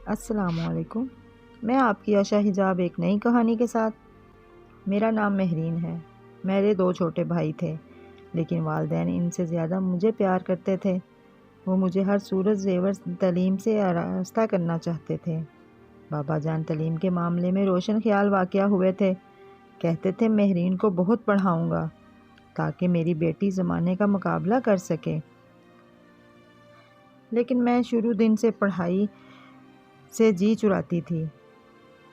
السلام علیکم۔ میں آپ کی عائشہ حجاب ایک نئی کہانی کے ساتھ۔ میرا نام مہرین ہے۔ میرے 2 چھوٹے بھائی تھے، لیکن والدین ان سے زیادہ مجھے پیار کرتے تھے۔ وہ مجھے ہر صورت زیور تعلیم سے آراستہ کرنا چاہتے تھے۔ بابا جان تعلیم کے معاملے میں روشن خیال واقع ہوئے تھے۔ کہتے تھے مہرین کو بہت پڑھاؤں گا تاکہ میری بیٹی زمانے کا مقابلہ کر سکے۔ لیکن میں شروع دن سے پڑھائی سے جی چراتی تھی۔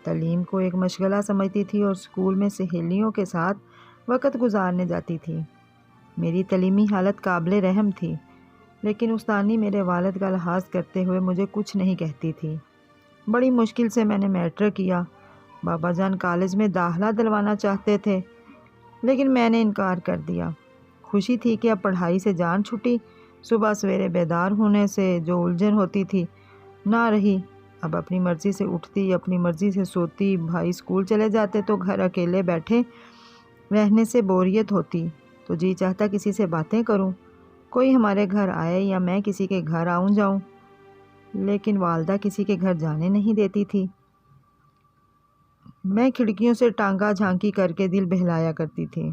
تعلیم کو ایک مشغلہ سمجھتی تھی اور اسکول میں سہیلیوں کے ساتھ وقت گزارنے جاتی تھی۔ میری تعلیمی حالت قابل رحم تھی، لیکن استانی میرے والد کا لحاظ کرتے ہوئے مجھے کچھ نہیں کہتی تھی۔ بڑی مشکل سے میں نے میٹرک کیا۔ بابا جان کالج میں داخلہ دلوانا چاہتے تھے، لیکن میں نے انکار کر دیا۔ خوشی تھی کہ اب پڑھائی سے جان چھٹی۔ صبح سویرے بیدار ہونے سے جو الجھن ہوتی تھی نہ رہی۔ اب اپنی مرضی سے اٹھتی، اپنی مرضی سے سوتی۔ بھائی اسکول چلے جاتے تو گھر اکیلے بیٹھے رہنے سے بوریت ہوتی، تو جی چاہتا کسی سے باتیں کروں، کوئی ہمارے گھر آئے یا میں کسی کے گھر آؤں جاؤں، لیکن والدہ کسی کے گھر جانے نہیں دیتی تھی۔ میں کھڑکیوں سے ٹانگا جھانکی کر کے دل بہلایا کرتی تھی۔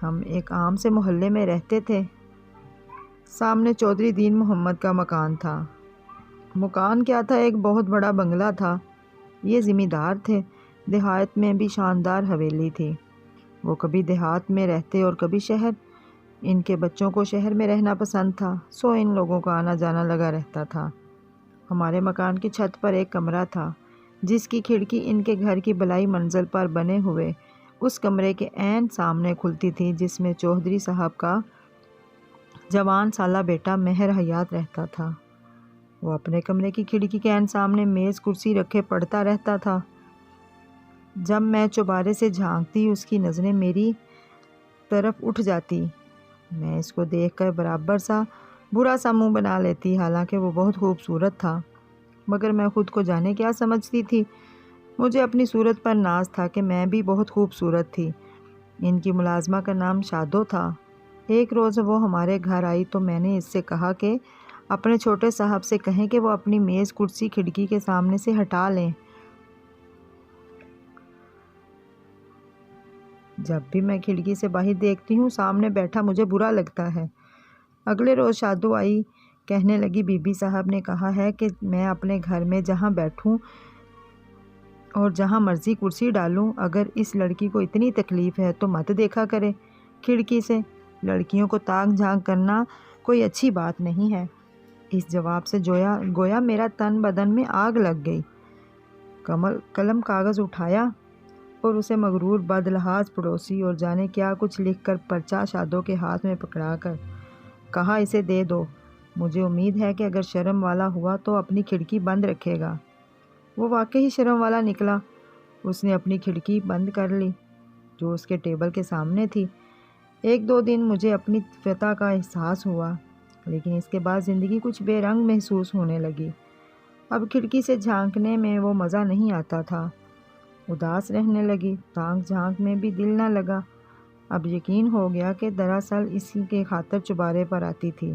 ہم ایک عام سے محلے میں رہتے تھے۔ سامنے چودھری دین محمد کا مکان تھا۔ مکان کیا تھا، ایک بہت بڑا بنگلہ تھا۔ یہ ذمہ دار تھے۔ دیہات میں بھی شاندار حویلی تھی۔ وہ کبھی دیہات میں رہتے اور کبھی شہر۔ ان کے بچوں کو شہر میں رہنا پسند تھا، سو ان لوگوں کا آنا جانا لگا رہتا تھا۔ ہمارے مکان کی چھت پر ایک کمرہ تھا، جس کی کھڑکی ان کے گھر کی بلائی منزل پر بنے ہوئے اس کمرے کے عین سامنے کھلتی تھی جس میں چودھری صاحب کا جوان سالہ بیٹا مہر حیات رہتا تھا۔ وہ اپنے کمرے کی کھڑکی کے عین سامنے میز کرسی رکھے پڑھتا رہتا تھا۔ جب میں چوبارے سے جھانکتی، اس کی نظریں میری طرف اٹھ جاتی۔ میں اس کو دیکھ کر برابر سا برا سا منہ بنا لیتی، حالانکہ وہ بہت خوبصورت تھا، مگر میں خود کو جانے کیا سمجھتی تھی۔ مجھے اپنی صورت پر ناز تھا کہ میں بھی بہت خوبصورت تھی۔ ان کی ملازمہ کا نام شادو تھا۔ ایک روز وہ ہمارے گھر آئی تو میں نے اس سے کہا کہ اپنے چھوٹے صاحب سے کہیں کہ وہ اپنی میز کرسی کھڑکی کے سامنے سے ہٹا لیں۔ جب بھی میں کھڑکی سے باہر دیکھتی ہوں، سامنے بیٹھا مجھے برا لگتا ہے۔ اگلے روز شادو آئی، کہنے لگی بی بی صاحب نے کہا ہے کہ میں اپنے گھر میں جہاں بیٹھوں اور جہاں مرضی کرسی ڈالوں، اگر اس لڑکی کو اتنی تکلیف ہے تو مت دیکھا کرے کھڑکی سے۔ لڑکیوں کو تاک جھانک کرنا کوئی اچھی بات نہیں ہے۔ اس جواب سے گویا میرا تن بدن میں آگ لگ گئی۔ قلم کاغذ اٹھایا اور اسے مغرور بدلحاظ پڑوسی اور جانے کیا کچھ لکھ کر پرچہ شادو کے ہاتھ میں پکڑا کر کہا اسے دے دو، مجھے امید ہے کہ اگر شرم والا ہوا تو اپنی کھڑکی بند رکھے گا۔ وہ واقعی شرم والا نکلا۔ اس نے اپنی کھڑکی بند کر لی جو اس کے ٹیبل کے سامنے تھی۔ 1-2 دن مجھے اپنی فتح کا احساس ہوا، لیکن اس کے بعد زندگی کچھ بے رنگ محسوس ہونے لگی۔ اب کھڑکی سے جھانکنے میں وہ مزہ نہیں آتا تھا۔ اداس رہنے لگی، تاک جھانک میں بھی دل نہ لگا۔ اب یقین ہو گیا کہ دراصل اسی کے خاطر چوبارے پر آتی تھی۔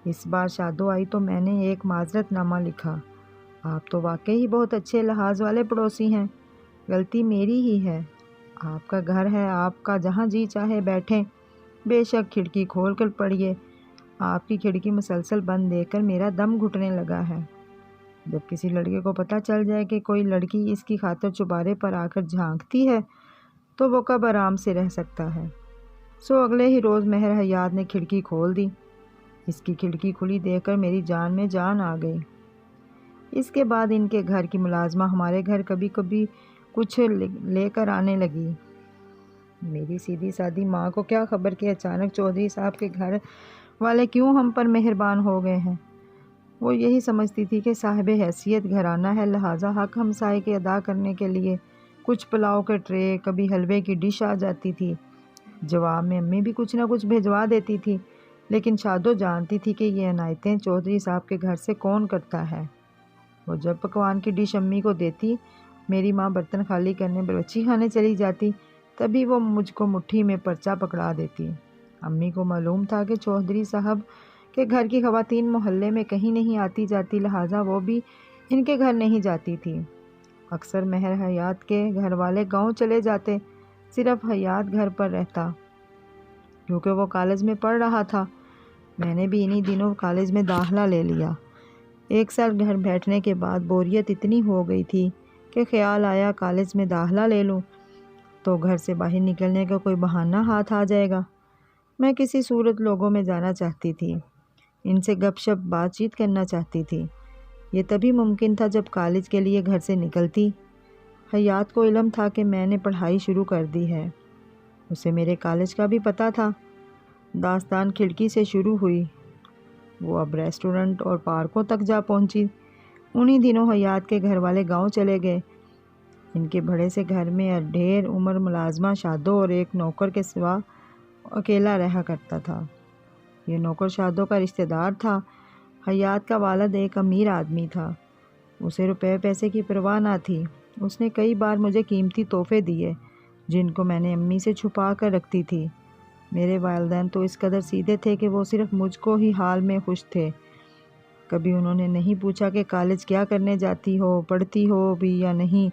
اس بار شادو آئی تو میں نے ایک معذرت نامہ لکھا۔ آپ تو واقعی بہت اچھے لحاظ والے پڑوسی ہیں، غلطی میری ہی ہے۔ آپ کا گھر ہے، آپ کا جہاں جی چاہے بیٹھیں، بے شک کھڑکی کھول کر پڑھیے۔ آپ کی کھڑکی مسلسل بند دیکھ کر میرا دم گھٹنے لگا ہے۔ جب کسی لڑکے کو پتہ چل جائے کہ کوئی لڑکی اس کی خاطر چوبارے پر آ کر جھانکتی ہے تو وہ کب آرام سے رہ سکتا ہے۔ سو اگلے ہی روز مہر حیات نے کھڑکی کھول دی۔ اس کی کھڑکی کھلی دیکھ کر میری جان میں جان آ گئی۔ اس کے بعد ان کے گھر کی ملازمہ ہمارے گھر کبھی کبھی کچھ لے کر آنے لگی۔ میری سیدھی سادی ماں کو کیا خبر کہ اچانک چودھری صاحب کے گھر والے کیوں ہم پر مہربان ہو گئے ہیں۔ وہ یہی سمجھتی تھی کہ صاحب حیثیت گھرانہ ہے، لہٰذا حق ہمسائے کے ادا کرنے کے لیے کچھ پلاؤ کے ٹرے، کبھی حلوے کی ڈش آ جاتی تھی۔ جواب میں امی بھی کچھ نہ کچھ بھیجوا دیتی تھی، لیکن شادو جانتی تھی کہ یہ عنایتیں چودھری صاحب کے گھر سے کون کرتا ہے۔ وہ جب پکوان کی ڈش امی کو دیتی، میری ماں برتن خالی کرنے بروچی خانے چلی جاتی، تبھی وہ مجھ کو مٹھی میں پرچہ پکڑا دیتی۔ امی کو معلوم تھا کہ چودھری صاحب کے گھر کی خواتین محلے میں کہیں نہیں آتی جاتی، لہٰذا وہ بھی ان کے گھر نہیں جاتی تھی۔ اکثر مہر حیات کے گھر والے گاؤں چلے جاتے، صرف حیات گھر پر رہتا کیونکہ وہ کالج میں پڑھ رہا تھا۔ میں نے بھی انہی دنوں کالج میں داخلہ لے لیا۔ 1 سال گھر بیٹھنے کے بعد بوریت اتنی ہو گئی تھی کہ خیال آیا کالج میں داخلہ لے لوں تو گھر سے باہر نکلنے کا کوئی بہانہ ہاتھ آ جائے گا۔ میں کسی صورت لوگوں میں جانا چاہتی تھی، ان سے گپ شپ بات چیت کرنا چاہتی تھی۔ یہ تبھی ممکن تھا جب کالج کے لیے گھر سے نکلتی۔ حیات کو علم تھا کہ میں نے پڑھائی شروع کر دی ہے، اسے میرے کالج کا بھی پتہ تھا۔ داستان کھڑکی سے شروع ہوئی، وہ اب ریسٹورنٹ اور پارکوں تک جا پہنچی۔ انہی دنوں حیات کے گھر والے گاؤں چلے گئے۔ ان کے بڑے سے گھر میں ڈھیر عمر ملازمہ شادو اور ایک نوکر کے سوا اکیلا رہا کرتا تھا۔ یہ نوکر شادو کا رشتہ دار تھا۔ حیات کا والد ایک امیر آدمی تھا، اسے روپے پیسے کی پرواہ نہ تھی۔ اس نے کئی بار مجھے قیمتی تحفے دیے جن کو میں نے امی سے چھپا کر رکھتی تھی۔ میرے والدین تو اس قدر سیدھے تھے کہ وہ صرف مجھ کو ہی حال میں خوش تھے۔ کبھی انہوں نے نہیں پوچھا کہ کالج کیا کرنے جاتی ہو، پڑھتی ہو بھی یا نہیں،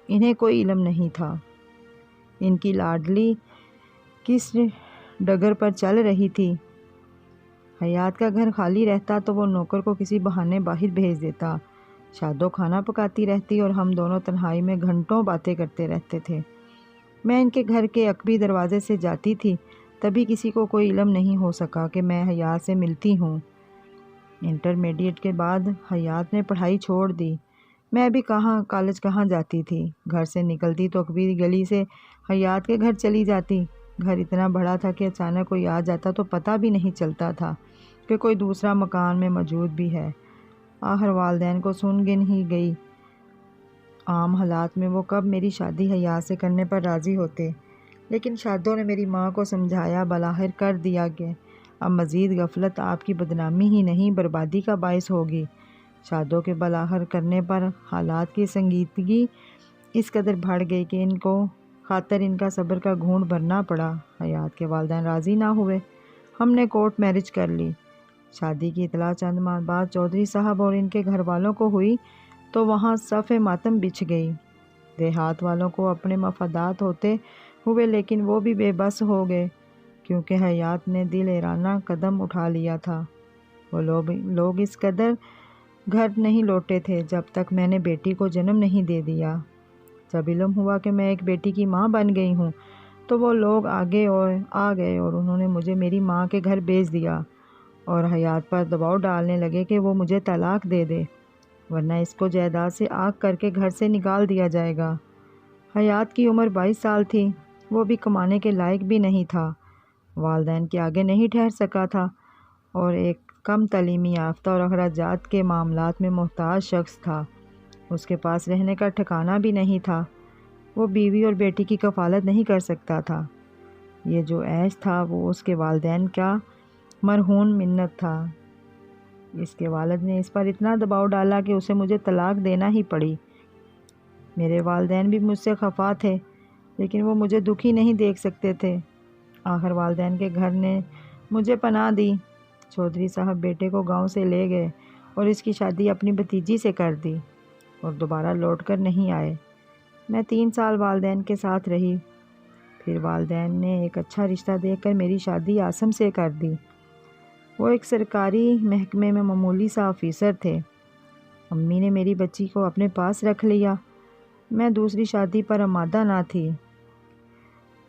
انہیں کوئی علم نہیں تھا۔ ان کی لاڈلی کس ڈگر پر چل رہی تھی۔ حیات کا گھر خالی رہتا تو وہ نوکر کو کسی بہانے باہر بھیج دیتا۔ شادو کھانا پکاتی رہتی اور ہم دونوں تنہائی میں گھنٹوں باتیں کرتے رہتے تھے۔ میں ان کے گھر کے عقبی دروازے سے جاتی تھی، تبھی کسی کو کوئی علم نہیں ہو سکا کہ میں حیات سے ملتی ہوں۔ انٹرمیڈیٹ کے بعد حیات نے پڑھائی چھوڑ دی۔ میں بھی کالج کہاں جاتی تھی، گھر سے نکلتی تو عقبی گلی سے حیات کے گھر چلی جاتی۔ گھر اتنا بڑا تھا کہ اچانک کوئی آ جاتا تو پتہ بھی نہیں چلتا تھا کہ کوئی دوسرا مکان میں موجود بھی ہے۔ آخر والدین کو سن گن ہی گئی۔ عام حالات میں وہ کب میری شادی حیات سے کرنے پر راضی ہوتے، لیکن شادو نے میری ماں کو سمجھایا، بالآخر کر دیا کہ اب مزید غفلت آپ کی بدنامی ہی نہیں بربادی کا باعث ہوگی۔ شادو کے بالآخر کرنے پر حالات کی سنجیدگی اس قدر بڑھ گئی کہ ان کو خاطر ان کا صبر کا گھونٹ بھرنا پڑا۔ حیات کے والدین راضی نہ ہوئے، ہم نے کورٹ میرج کر لی۔ شادی کی اطلاع چند ماہ بعد چودھری صاحب اور ان کے گھر والوں کو ہوئی تو وہاں صف ماتم بچھ گئی۔ دیہات والوں کو اپنے مفادات ہوتے ہوئے لیکن وہ بھی بے بس ہو گئے کیونکہ حیات نے دل ایرانہ قدم اٹھا لیا تھا۔ وہ لوگ اس قدر گھر نہیں لوٹے تھے جب تک میں نے بیٹی کو جنم نہیں دے دیا۔ جب علم ہوا کہ میں ایک بیٹی کی ماں بن گئی ہوں تو وہ لوگ آ گئے اور انہوں نے مجھے میری ماں کے گھر بھیج دیا اور حیات پر دباؤ ڈالنے لگے کہ وہ مجھے طلاق دے دے ورنہ اس کو جائیداد سے آگ کر کے گھر سے نکال دیا جائے گا۔ حیات کی عمر 22 سال تھی، وہ بھی کمانے کے لائق بھی نہیں تھا، والدین کے آگے نہیں ٹھہر سکا تھا اور ایک کم تعلیمی یافتہ اور اخراجات کے معاملات میں محتاج شخص تھا۔ اس کے پاس رہنے کا ٹھکانہ بھی نہیں تھا، وہ بیوی اور بیٹی کی کفالت نہیں کر سکتا تھا۔ یہ جو عیش تھا وہ اس کے والدین کا مرہون منت تھا۔ اس کے والد نے اس پر اتنا دباؤ ڈالا کہ اسے مجھے طلاق دینا ہی پڑی۔ میرے والدین بھی مجھ سے خفا تھے لیکن وہ مجھے دکھی نہیں دیکھ سکتے تھے۔ آخر والدین کے گھر نے مجھے پناہ دی۔ چودھری صاحب بیٹے کو گاؤں سے لے گئے اور اس کی شادی اپنی بھتیجی سے کر دی اور دوبارہ لوٹ کر نہیں آئے۔ میں 3 سال والدین کے ساتھ رہی، پھر والدین نے ایک اچھا رشتہ دیکھ کر میری شادی عاصم سے کر دی۔ وہ ایک سرکاری محکمے میں معمولی سا آفیسر تھے۔ امی نے میری بچی کو اپنے پاس رکھ لیا۔ میں دوسری شادی پر آمادہ نہ تھی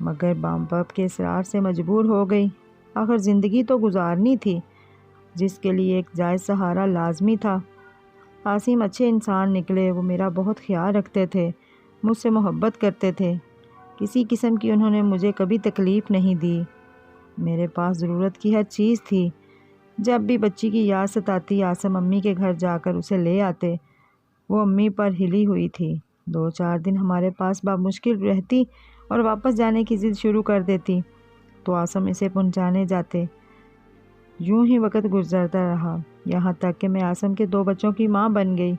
مگر ماں باپ کے اصرار سے مجبور ہو گئی۔ آخر زندگی تو گزارنی تھی جس کے لیے ایک جائز سہارا لازمی تھا۔ عاصم اچھے انسان نکلے، وہ میرا بہت خیال رکھتے تھے، مجھ سے محبت کرتے تھے، کسی قسم کی انہوں نے مجھے کبھی تکلیف نہیں دی۔ میرے پاس ضرورت کی ہر چیز تھی۔ جب بھی بچی کی یاد ستاتی عاصم امی کے گھر جا کر اسے لے آتے۔ وہ امی پر ہلی ہوئی تھی، 2-4 دن ہمارے پاس بمشکل رہتی اور واپس جانے کی ضد شروع کر دیتی تو عاصم اسے پہنچانے جاتے۔ یوں ہی وقت گزرتا رہا یہاں تک کہ میں عاصم کے 2 بچوں کی ماں بن گئی۔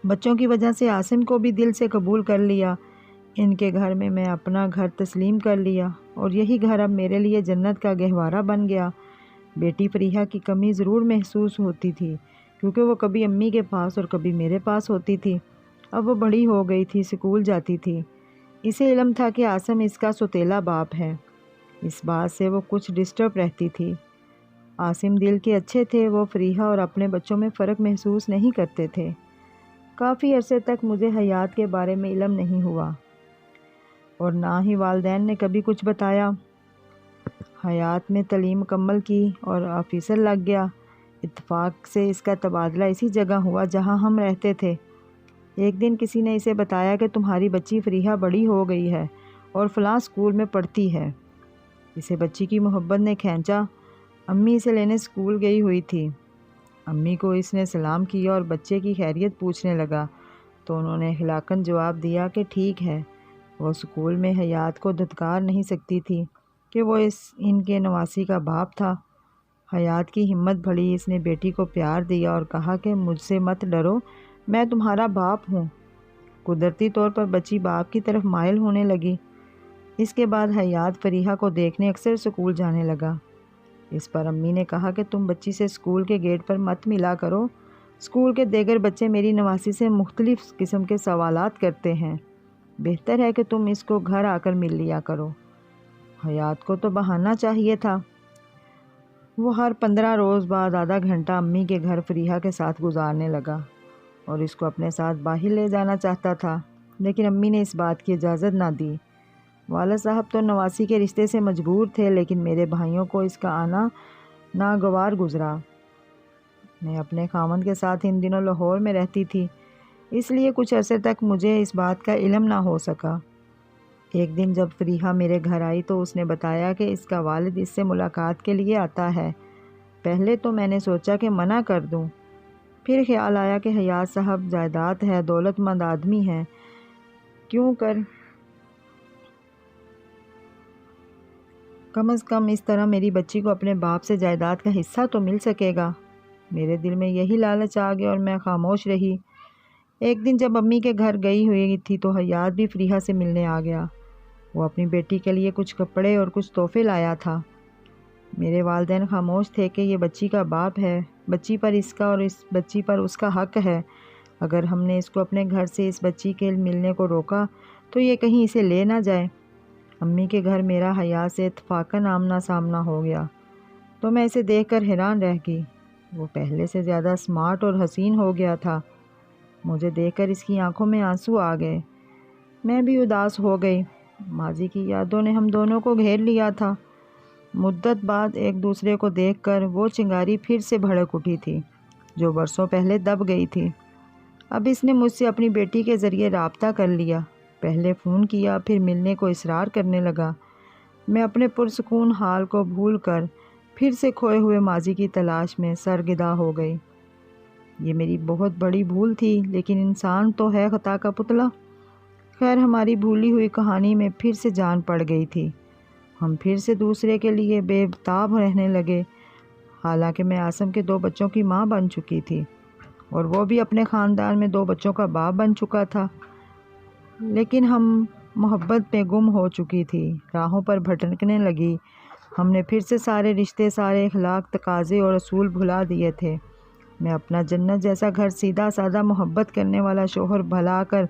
بچوں کی وجہ سے عاصم کو بھی دل سے قبول کر لیا۔ ان کے گھر میں اپنا گھر تسلیم کر لیا اور یہی گھر اب میرے لیے جنت کا گہوارہ بن گیا۔ بیٹی فریحہ کی کمی ضرور محسوس ہوتی تھی کیونکہ وہ کبھی امی کے پاس اور کبھی میرے پاس ہوتی تھی۔ اب وہ بڑی ہو گئی تھی، اسکول جاتی تھی۔ اسے علم تھا کہ عاصم اس کا سوتیلا باپ ہے۔ اس بات سے وہ کچھ ڈسٹرب رہتی تھی۔ عاصم دل کے اچھے تھے، وہ فریحہ اور اپنے بچوں میں فرق محسوس نہیں کرتے تھے۔ کافی عرصے تک مجھے حیات کے بارے میں علم نہیں ہوا اور نہ ہی والدین نے کبھی کچھ بتایا۔ حیات میں تعلیم مکمل کی اور آفیسر لگ گیا۔ اتفاق سے اس کا تبادلہ اسی جگہ ہوا جہاں ہم رہتے تھے۔ ایک دن کسی نے اسے بتایا کہ تمہاری بچی فریحہ بڑی ہو گئی ہے اور فلاں اسکول میں پڑھتی ہے۔ اسے بچی کی محبت نے کھینچا۔ امی اسے لینے اسکول گئی ہوئی تھی۔ امی کو اس نے سلام کیا اور بچے کی خیریت پوچھنے لگا تو انہوں نے اخلاقاً جواب دیا کہ ٹھیک ہے۔ وہ اسکول میں حیات کو دھتکار نہیں سکتی تھی کہ وہ ان کے نواسی کا باپ تھا۔ حیات کی ہمت بڑھی، اس نے بیٹی کو پیار دیا اور کہا کہ مجھ سے مت ڈرو، میں تمہارا باپ ہوں۔ قدرتی طور پر بچی باپ کی طرف مائل ہونے لگی۔ اس کے بعد حیات فریحہ کو دیکھنے اکثر اسکول جانے لگا۔ اس پر امی نے کہا کہ تم بچی سے اسکول کے گیٹ پر مت ملا کرو، اسکول کے دیگر بچے میری نواسی سے مختلف قسم کے سوالات کرتے ہیں، بہتر ہے کہ تم اس کو گھر آ کر مل لیا کرو۔ حیات کو تو بہانہ چاہیے تھا۔ وہ ہر 15 روز بعد آدھا گھنٹہ امی کے گھر فریحہ کے ساتھ گزارنے لگا اور اس کو اپنے ساتھ باہر لے جانا چاہتا تھا، لیکن امی نے اس بات کی اجازت نہ دی۔ والد صاحب تو نواسی کے رشتے سے مجبور تھے، لیکن میرے بھائیوں کو اس کا آنا ناگوار گزرا۔ میں اپنے خاوند کے ساتھ ان دنوں لاہور میں رہتی تھی، اس لیے کچھ عرصے تک مجھے اس بات کا علم نہ ہو سکا۔ ایک دن جب فریحہ میرے گھر آئی تو اس نے بتایا کہ اس کا والد اس سے ملاقات کے لیے آتا ہے۔ پہلے تو میں نے سوچا کہ منع کر دوں، پھر خیال آیا کہ حیات صاحب جائیداد ہے، دولت مند آدمی ہیں، کیوں کر کم از کم اس طرح میری بچی کو اپنے باپ سے جائیداد کا حصہ تو مل سکے گا۔ میرے دل میں یہی لالچ آ گیا اور میں خاموش رہی۔ ایک دن جب امی کے گھر گئی ہوئی تھی تو حیات بھی فریحہ سے ملنے آ گیا۔ وہ اپنی بیٹی کے لیے کچھ کپڑے اور کچھ تحفے لایا تھا۔ میرے والدین خاموش تھے کہ یہ بچی کا باپ ہے، بچی پر اس کا اور اس بچی پر اس کا حق ہے۔ اگر ہم نے اس کو اپنے گھر سے اس بچی کے ملنے کو روکا تو یہ کہیں اسے لے نہ جائے۔ امی کے گھر میرا حیات سے اتفاقاً آمنا سامنا ہو گیا تو میں اسے دیکھ کر حیران رہ گئی۔ وہ پہلے سے زیادہ اسمارٹ اور حسین ہو گیا تھا۔ مجھے دیکھ کر اس کی آنکھوں میں آنسو آ گئے۔ میں بھی اداس ہو گئی۔ ماضی کی یادوں نے ہم دونوں کو گھیر لیا تھا۔ مدت بعد ایک دوسرے کو دیکھ کر وہ چنگاری پھر سے بھڑک اٹھی تھی جو برسوں پہلے دب گئی تھی۔ اب اس نے مجھ سے اپنی بیٹی کے ذریعے رابطہ کر لیا، پہلے فون کیا، پھر ملنے کو اصرار کرنے لگا۔ میں اپنے پرسکون حال کو بھول کر پھر سے کھوئے ہوئے ماضی کی تلاش میں سرگرداں ہو گئی۔ یہ میری بہت بڑی بھول تھی، لیکن انسان تو ہے خطا کا پتلا۔ خیر، ہماری بھولی ہوئی کہانی میں پھر سے جان پڑ گئی تھی۔ ہم پھر سے دوسرے کے لیے بے تاب رہنے لگے، حالانکہ میں عاصم کے 2 بچوں کی ماں بن چکی تھی اور وہ بھی اپنے خاندان میں 2 بچوں کا باپ بن چکا تھا، لیکن ہم محبت میں گم ہو چکی تھی، راہوں پر بھٹکنے لگی۔ ہم نے پھر سے سارے رشتے، سارے اخلاق، تقاضے اور اصول بھلا دیے تھے۔ میں اپنا جنت جیسا گھر، سیدھا سادہ محبت کرنے والا شوہر بھلا کر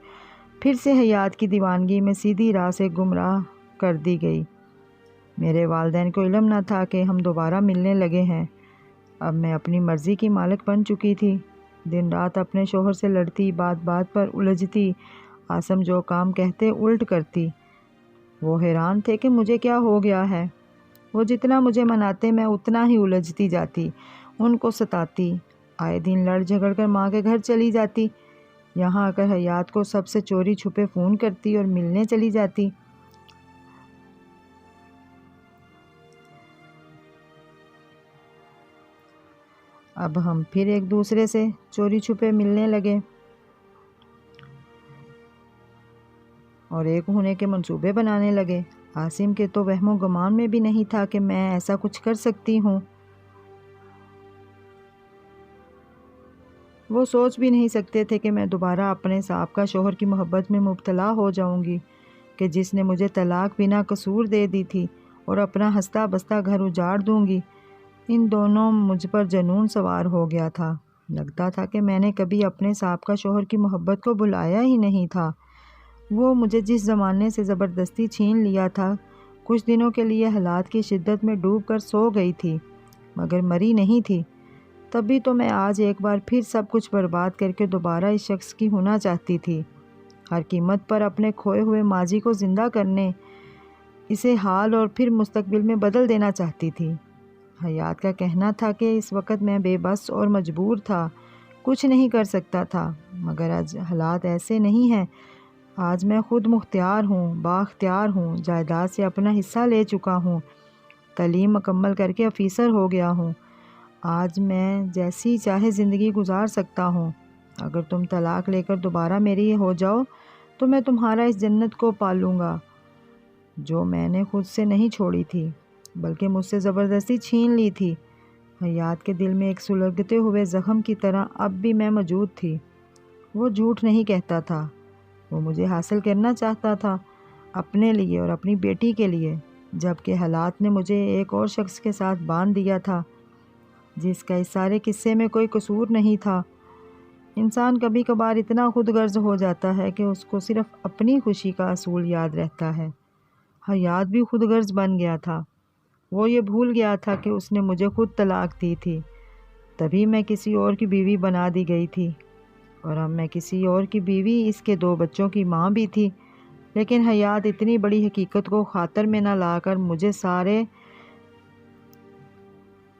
پھر سے حیات کی دیوانگی میں سیدھی راہ سے گمراہ کر دی گئی۔ میرے والدین کو علم نہ تھا کہ ہم دوبارہ ملنے لگے ہیں۔ اب میں اپنی مرضی کی مالک بن چکی تھی، دن رات اپنے شوہر سے لڑتی، بات بات پر الجھتی، عاصم جو کام کہتے الٹ کرتی۔ وہ حیران تھے کہ مجھے کیا ہو گیا ہے۔ وہ جتنا مجھے مناتے میں اتنا ہی الجھتی جاتی، ان کو ستاتی، آئے دن لڑ جھگڑ کر ماں کے گھر چلی جاتی، یہاں آ کر حیات کو سب سے چوری چھپے فون کرتی اور ملنے چلی جاتی۔ اب ہم پھر ایک دوسرے سے چوری چھپے ملنے لگے اور ایک ہونے کے منصوبے بنانے لگے۔ عاصم کے تو وہم و گمان میں بھی نہیں تھا کہ میں ایسا کچھ کر سکتی ہوں۔ وہ سوچ بھی نہیں سکتے تھے کہ میں دوبارہ اپنے سابقہ شوہر کی محبت میں مبتلا ہو جاؤں گی، کہ جس نے مجھے طلاق بنا قصور دے دی تھی اور اپنا ہنستا بستا گھر اجاڑ دوں گی۔ ان دونوں مجھ پر جنون سوار ہو گیا تھا۔ لگتا تھا کہ میں نے کبھی اپنے سابقہ شوہر کی محبت کو بلایا ہی نہیں تھا۔ وہ مجھے جس زمانے سے زبردستی چھین لیا تھا، کچھ دنوں کے لیے حالات کی شدت میں ڈوب کر سو گئی تھی، مگر مری نہیں تھی۔ تبھی تو میں آج ایک بار پھر سب کچھ برباد کر کے دوبارہ اس شخص کی ہونا چاہتی تھی، ہر قیمت پر اپنے کھوئے ہوئے ماضی کو زندہ کرنے، اسے حال اور پھر مستقبل میں بدل دینا چاہتی تھی۔ حیات کا کہنا تھا کہ اس وقت میں بے بس اور مجبور تھا، کچھ نہیں کر سکتا تھا، مگر آج حالات ایسے نہیں ہیں۔ آج میں خود مختار ہوں، بااختیار ہوں، جائیداد سے اپنا حصہ لے چکا ہوں، تعلیم مکمل کر کے آفیسر ہو گیا ہوں۔ آج میں جیسی چاہے زندگی گزار سکتا ہوں۔ اگر تم طلاق لے کر دوبارہ میری ہو جاؤ تو میں تمہارا اس جنت کو پالوں گا جو میں نے خود سے نہیں چھوڑی تھی، بلکہ مجھ سے زبردستی چھین لی تھی۔ حیات کے دل میں ایک سلگتے ہوئے زخم کی طرح اب بھی میں موجود تھی۔ وہ جھوٹ نہیں کہتا تھا، وہ مجھے حاصل کرنا چاہتا تھا، اپنے لیے اور اپنی بیٹی کے لیے، جبکہ حالات نے مجھے ایک اور شخص کے ساتھ باندھ دیا تھا جس کا اس سارے قصے میں کوئی قصور نہیں تھا۔ انسان کبھی کبھار اتنا خود غرض ہو جاتا ہے کہ اس کو صرف اپنی خوشی کا اصول یاد رہتا ہے۔ حیات بھی خود غرض بن گیا تھا۔ وہ یہ بھول گیا تھا کہ اس نے مجھے خود طلاق دی تھی، تبھی میں کسی اور کی بیوی بنا دی گئی تھی، اور اب میں کسی اور کی بیوی، اس کے 2 بچوں کی ماں بھی تھی۔ لیکن حیات اتنی بڑی حقیقت کو خاطر میں نہ لا کر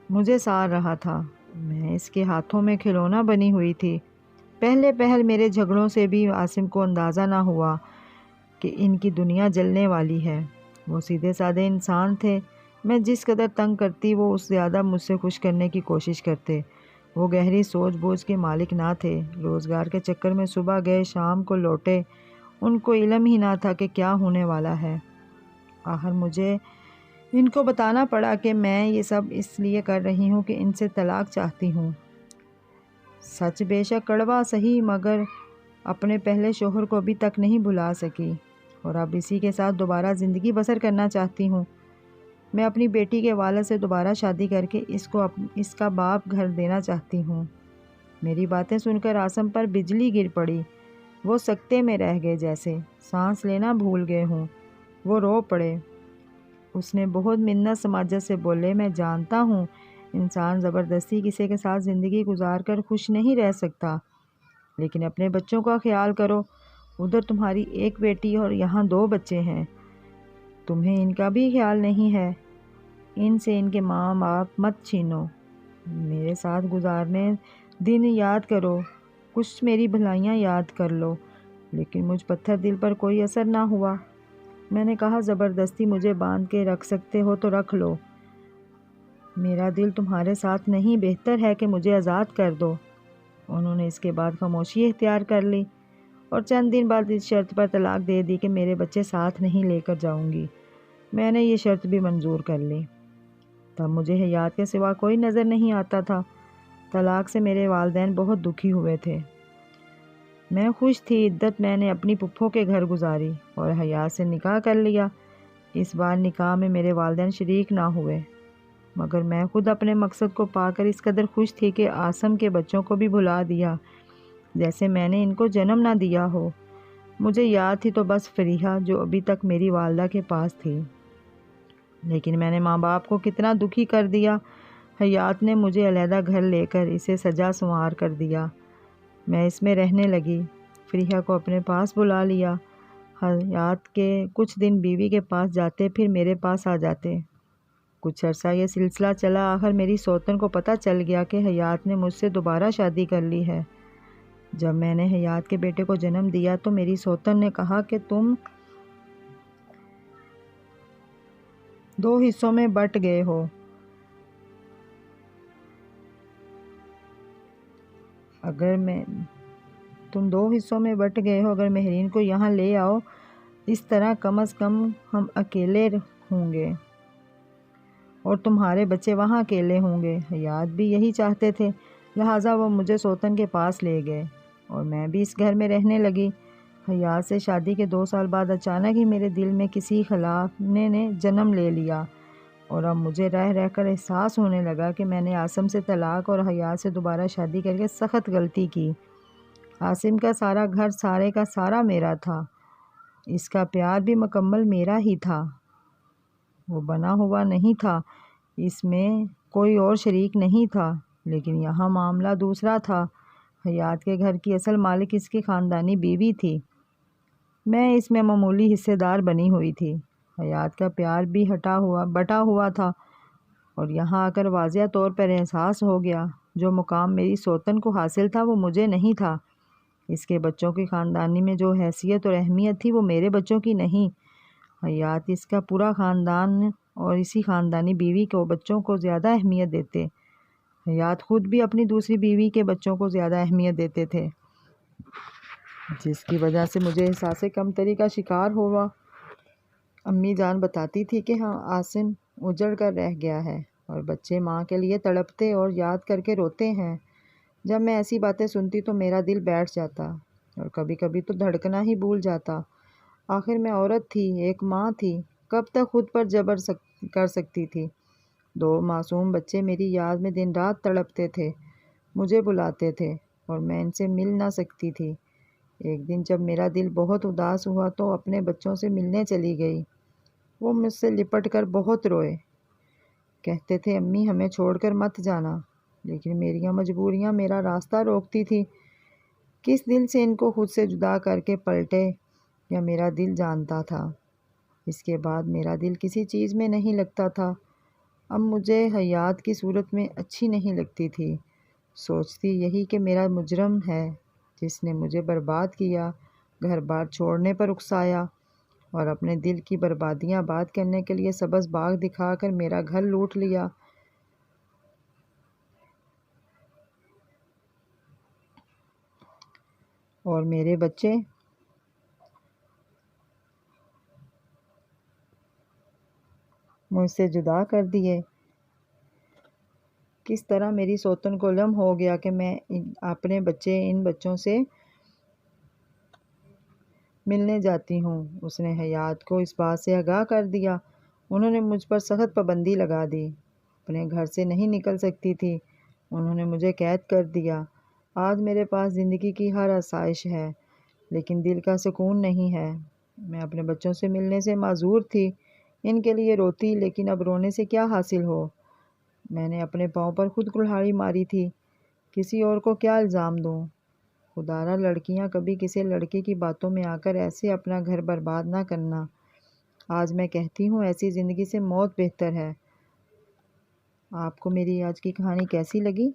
مجھے سار رہا تھا۔ میں اس کے ہاتھوں میں کھلونا بنی ہوئی تھی۔ پہلے پہل میرے جھگڑوں سے بھی عاصم کو اندازہ نہ ہوا کہ ان کی دنیا جلنے والی ہے۔ وہ سیدھے سادے انسان تھے، میں جس قدر تنگ کرتی وہ اس زیادہ مجھ سے خوش کرنے کی کوشش کرتے۔ وہ گہری سوچ بوجھ کے مالک نہ تھے، روزگار کے چکر میں صبح گئے شام کو لوٹے، ان کو علم ہی نہ تھا کہ کیا ہونے والا ہے۔ آخر مجھے ان کو بتانا پڑا کہ میں یہ سب اس لیے کر رہی ہوں کہ ان سے طلاق چاہتی ہوں۔ سچ بے شک کڑوا سہی، مگر اپنے پہلے شوہر کو ابھی تک نہیں بھلا سکی، اور اب اسی کے ساتھ دوبارہ زندگی بسر کرنا چاہتی ہوں۔ میں اپنی بیٹی کے والد سے دوبارہ شادی کر کے اس کا باپ گھر دینا چاہتی ہوں۔ میری باتیں سن کر عاصم پر بجلی گر پڑی۔ وہ سکتے میں رہ گئے، جیسے سانس لینا بھول گئے ہوں۔ وہ رو پڑے۔ اس نے بہت منت سماجت سے بولے، میں جانتا ہوں انسان زبردستی کسی کے ساتھ زندگی گزار کر خوش نہیں رہ سکتا، لیکن اپنے بچوں کا خیال کرو۔ ادھر تمہاری ایک بیٹی اور یہاں 2 بچے ہیں، تمہیں ان کا بھی خیال نہیں ہے۔ ان سے ان کے ماں باپ مت چھینو، میرے ساتھ گزارنے دن یاد کرو، کچھ میری بھلائیاں یاد کر لو۔ لیکن مجھ پتھر دل پر کوئی اثر نہ ہوا۔ میں نے کہا، زبردستی مجھے باندھ کے رکھ سکتے ہو تو رکھ لو، میرا دل تمہارے ساتھ نہیں، بہتر ہے کہ مجھے آزاد کر دو۔ انہوں نے اس کے بعد خاموشی اختیار کر لی، اور چند دن بعد اس شرط پر طلاق دے دی کہ میرے بچے ساتھ نہیں لے کر جاؤں گی۔ میں نے یہ شرط بھی منظور کر لی۔ تب مجھے حیات کے سوا کوئی نظر نہیں آتا تھا۔ طلاق سے میرے والدین بہت دکھی ہوئے تھے۔ میں خوش تھی، عدت میں نے اپنی پھپھو کے گھر گزاری اور حیات سے نکاح کر لیا۔ اس بار نکاح میں میرے والدین شریک نہ ہوئے، مگر میں خود اپنے مقصد کو پا کر اس قدر خوش تھی کہ عاصم کے بچوں کو بھی بھلا دیا، جیسے میں نے ان کو جنم نہ دیا ہو۔ مجھے یاد تھی تو بس فریحہ، جو ابھی تک میری والدہ کے پاس تھی، لیکن میں نے ماں باپ کو کتنا دکھی کر دیا۔ حیات نے مجھے علیحدہ گھر لے کر اسے سجا سنوار کر دیا۔ میں اس میں رہنے لگی، فریحہ کو اپنے پاس بلا لیا۔ حیات کے کچھ دن بیوی کے پاس جاتے، پھر میرے پاس آ جاتے۔ کچھ عرصہ یہ سلسلہ چلا، آخر میری سوتن کو پتہ چل گیا کہ حیات نے مجھ سے دوبارہ شادی کر لی ہے۔ جب میں نے حیات کے بیٹے کو جنم دیا تو میری سوتن نے کہا کہ تم 2 حصوں میں بٹ گئے ہو۔ اگر مہرین کو یہاں لے آؤ، اس طرح کم از کم ہم اکیلے ہوں گے اور تمہارے بچے وہاں اکیلے ہوں گے۔ حیات بھی یہی چاہتے تھے، لہٰذا وہ مجھے سوتن کے پاس لے گئے اور میں بھی اس گھر میں رہنے لگی۔ حیات سے شادی کے 2 سال بعد اچانک ہی میرے دل میں کسی خلا نے جنم لے لیا۔ اور اب مجھے رہ رہ کر احساس ہونے لگا کہ میں نے عاصم سے طلاق اور حیات سے دوبارہ شادی کر کے سخت غلطی کی۔ عاصم کا سارا گھر سارے کا سارا میرا تھا، اس کا پیار بھی مکمل میرا ہی تھا، وہ بنا ہوا نہیں تھا، اس میں کوئی اور شریک نہیں تھا۔ لیکن یہاں معاملہ دوسرا تھا۔ حیات کے گھر کی اصل مالک اس کی خاندانی بیوی تھی، میں اس میں معمولی حصے دار بنی ہوئی تھی۔ حیات کا پیار بھی بٹا ہوا تھا، اور یہاں آ کر واضح طور پر احساس ہو گیا جو مقام میری سوتن کو حاصل تھا وہ مجھے نہیں تھا۔ اس کے بچوں کی خاندانی میں جو حیثیت اور اہمیت تھی وہ میرے بچوں کی نہیں۔ حیات اس کا پورا خاندان اور اسی خاندانی بیوی کو بچوں کو زیادہ اہمیت دیتے۔ حیات خود بھی اپنی دوسری بیوی کے بچوں کو زیادہ اہمیت دیتے تھے، جس کی وجہ سے مجھے احساس کمتری کا شکار ہوا۔ امی جان بتاتی تھی کہ ہاں عاصم اجڑ کر رہ گیا ہے اور بچے ماں کے لیے تڑپتے اور یاد کر کے روتے ہیں۔ جب میں ایسی باتیں سنتی تو میرا دل بیٹھ جاتا اور کبھی کبھی تو دھڑکنا ہی بھول جاتا۔ آخر میں عورت تھی، ایک ماں تھی، کب تک خود پر جبر کر سکتی تھی؟ 2 معصوم بچے میری یاد میں دن رات تڑپتے تھے، مجھے بلاتے تھے اور میں ان سے مل نہ سکتی تھی۔ ایک دن جب میرا دل بہت اداس ہوا تو اپنے بچوں سے ملنے چلی گئی۔ وہ مجھ سے لپٹ کر بہت روئے، کہتے تھے امی ہمیں چھوڑ کر مت جانا، لیکن میری مجبوریاں میرا راستہ روکتی تھی۔ کس دل سے ان کو خود سے جدا کر کے پلٹے یا میرا دل جانتا تھا۔ اس کے بعد میرا دل کسی چیز میں نہیں لگتا تھا۔ اب مجھے حیات کی صورت میں اچھی نہیں لگتی تھی، سوچتی یہی کہ میرا مجرم ہے جس نے مجھے برباد کیا، گھر بار چھوڑنے پر اکسایا اور اپنے دل کی بربادیاں آباد کرنے کے لیے سبز باغ دکھا کر میرا گھر لوٹ لیا۔ اور میرے بچے مجھ سے جدا کر دیے۔ کس طرح میری سوتن کو علم ہو گیا کہ میں اپنے ان بچوں سے ملنے جاتی ہوں۔ اس نے حیات کو اس بات سے آگاہ کر دیا۔ انہوں نے مجھ پر سخت پابندی لگا دی، اپنے گھر سے نہیں نکل سکتی تھی، انہوں نے مجھے قید کر دیا۔ آج میرے پاس زندگی کی ہر آسائش ہے، لیکن دل کا سکون نہیں ہے۔ میں اپنے بچوں سے ملنے سے معذور تھی، ان کے لیے روتی، لیکن اب رونے سے کیا حاصل ہو؟ میں نے اپنے پاؤں پر خود کلہاڑی ماری تھی، کسی اور کو کیا الزام دوں؟ خدارا لڑکیاں کبھی کسی لڑکے کی باتوں میں آ کر ایسے اپنا گھر برباد نہ کرنا۔ آج میں کہتی ہوں ایسی زندگی سے موت بہتر ہے۔ آپ کو میری آج کی کہانی کیسی لگی؟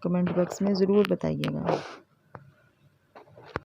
کمنٹ باکس میں ضرور بتائیے گا۔